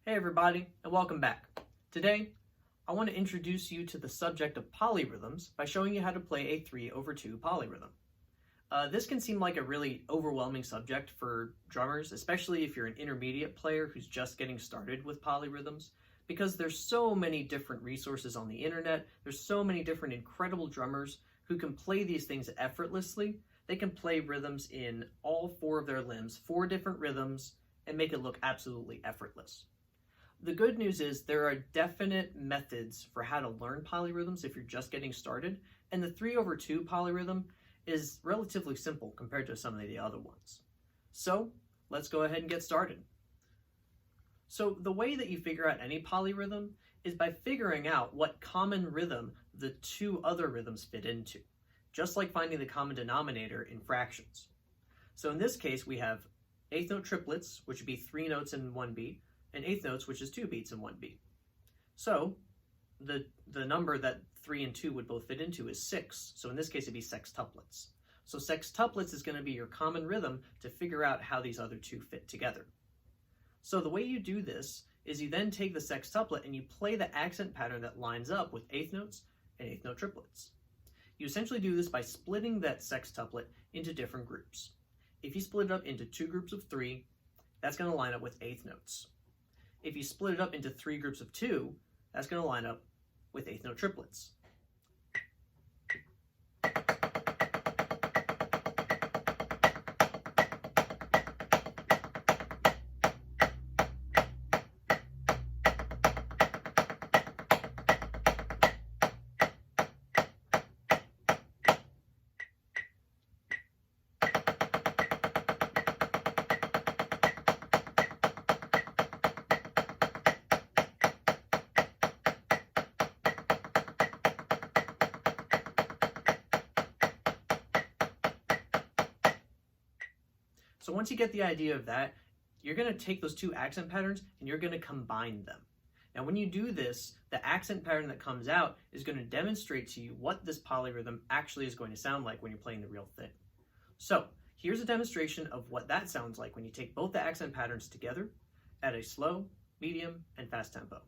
Hey everybody, and welcome back. Today, I want to introduce you to the subject of polyrhythms by showing you how to play a 3/2 polyrhythm. This can seem like a really overwhelming subject for drummers, especially if you're an intermediate player who's just getting started with polyrhythms, because there's so many different resources on the internet, there's so many different incredible drummers who can play these things effortlessly. They can play rhythms in all four of their limbs, 4 different rhythms, and make it look absolutely effortless. The good news is there are definite methods for how to learn polyrhythms if you're just getting started, and the 3/2 polyrhythm is relatively simple compared to some of the other ones. So let's go ahead and get started. So the way that you figure out any polyrhythm is by figuring out what common rhythm the 2 other rhythms fit into, just like finding the common denominator in fractions. So in this case, we have eighth note triplets, which would be 3 notes in 1 beat, and eighth notes, which is 2 beats in 1 beat. So the number that 3 and 2 would both fit into is 6. So in this case, it'd be sextuplets. So sextuplets is going to be your common rhythm to figure out how these other 2 fit together. So the way you do this is you then take the sextuplet and you play the accent pattern that lines up with eighth notes and eighth note triplets. You essentially do this by splitting that sextuplet into different groups. If you split it up into 2 groups of 3, that's going to line up with eighth notes. If you split it up into 3 groups of 2, that's going to line up with eighth note triplets. So once you get the idea of that, you're going to take those 2 accent patterns and you're going to combine them. Now when you do this, the accent pattern that comes out is going to demonstrate to you what this polyrhythm actually is going to sound like when you're playing the real thing. So here's a demonstration of what that sounds like when you take both the accent patterns together at a slow, medium, and fast tempo.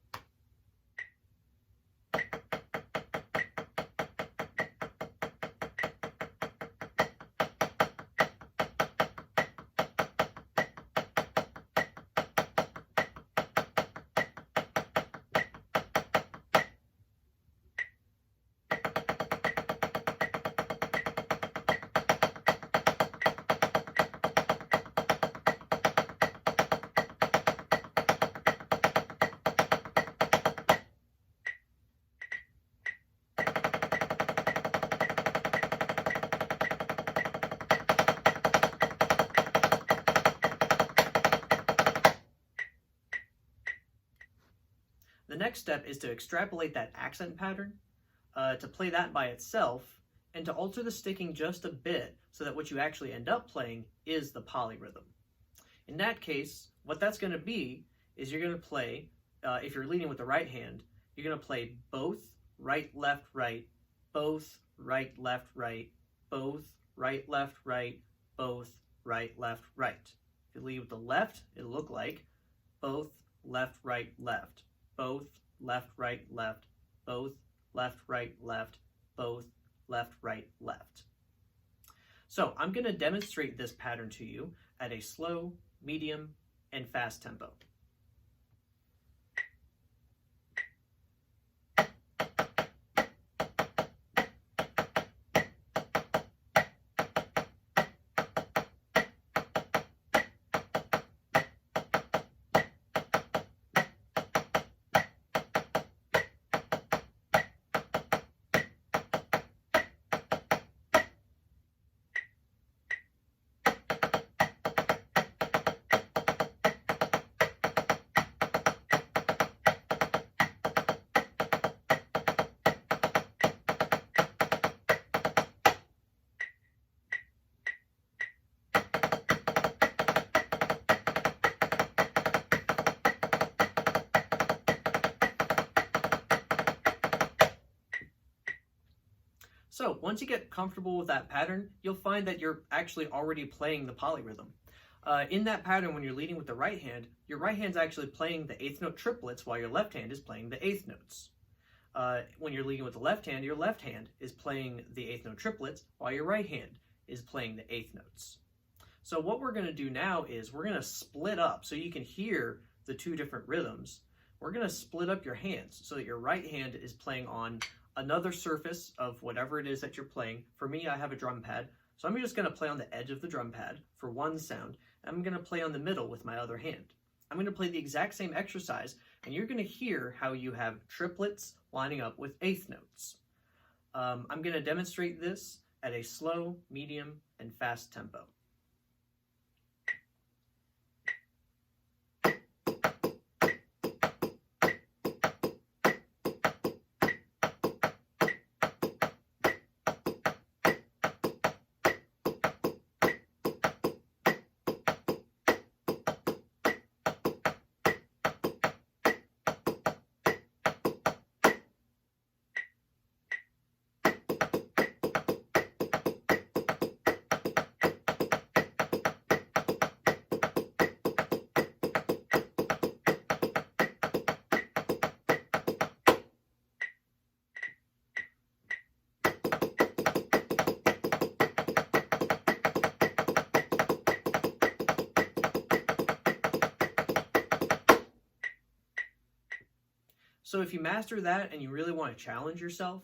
The next step is to extrapolate that accent pattern, to play that by itself, and to alter the sticking just a bit so that what you actually end up playing is the polyrhythm. In that case, what that's going to be is you're going to play, if you're leading with the right hand, you're going to play both right, left, right, both right, left, right, both right, left, right, both right, left, right. If you lead with the left, it'll look like both left, right, left, both left, right, left, both left, right, left, both left, right, left. So I'm going to demonstrate this pattern to you at a slow, medium, and fast tempo. So once you get comfortable with that pattern, you'll find that you're actually already playing the polyrhythm. In that pattern, when you're leading with the right hand, your right hand's actually playing the eighth note triplets while your left hand is playing the eighth notes. When you're leading with the left hand, your left hand is playing the eighth note triplets while your right hand is playing the eighth notes. So what we're going to do now is we're going to split up so you can hear the two different rhythms. We're going to split up your hands so that your right hand is playing on another surface of whatever it is that you're playing. For me, I have a drum pad, so I'm just going to play on the edge of the drum pad for one sound. I'm going to play on the middle with my other hand. I'm going to play the exact same exercise, and you're going to hear how you have triplets lining up with eighth notes. I'm going to demonstrate this at a slow, medium, and fast tempo. So if you master that and you really want to challenge yourself,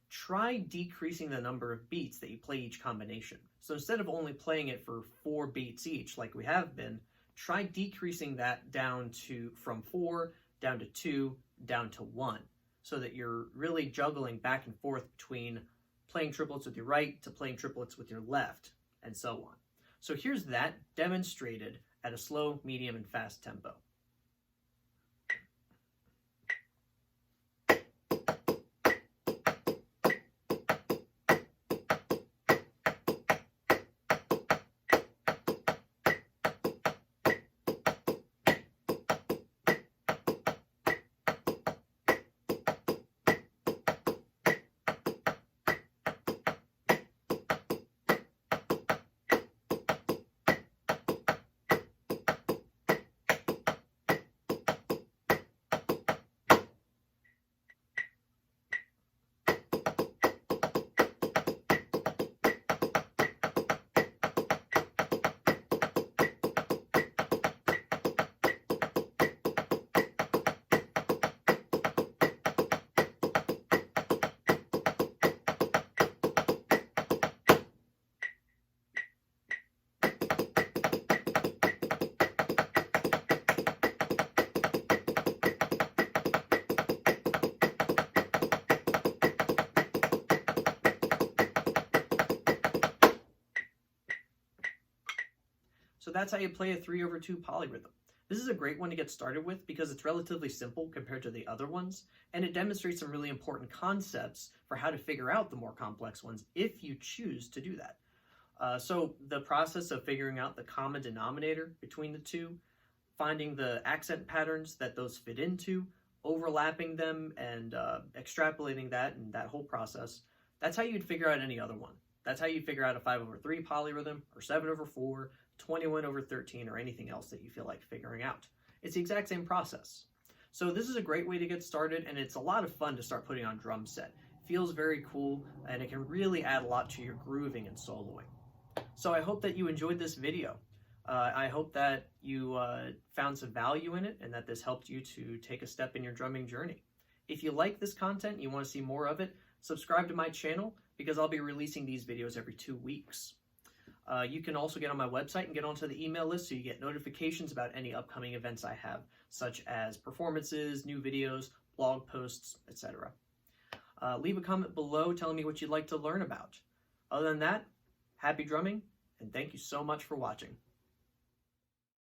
try decreasing the number of beats that you play each combination. So instead of only playing it for 4 beats each like we have been, try decreasing that down to from 4 down to 2 down to 1, so that you're really juggling back and forth between playing triplets with your right to playing triplets with your left, and so on. So here's that demonstrated at a slow, medium, and fast tempo. So that's how you play a 3/2 polyrhythm. This is a great one to get started with because it's relatively simple compared to the other ones, and it demonstrates some really important concepts for how to figure out the more complex ones if you choose to do that. So the process of figuring out the common denominator between the two, finding the accent patterns that those fit into, overlapping them, and extrapolating that and that whole process, that's how you'd figure out any other one. That's how you figure out a 5/3 polyrhythm, or 7/4, 21/13, or anything else that you feel like figuring out. It's the exact same process. So this is a great way to get started, and it's a lot of fun to start putting on drum set. It feels very cool, and it can really add a lot to your grooving and soloing. So I hope that you enjoyed this video. I hope that you found some value in it, and that this helped you to take a step in your drumming journey. If you like this content and you want to see more of it, subscribe to my channel, because I'll be releasing these videos every 2 weeks. You can also get on my website and get onto the email list so you get notifications about any upcoming events I have, such as performances, new videos, blog posts, etc. Leave a comment below telling me what you'd like to learn about. Other than that, happy drumming, and thank you so much for watching.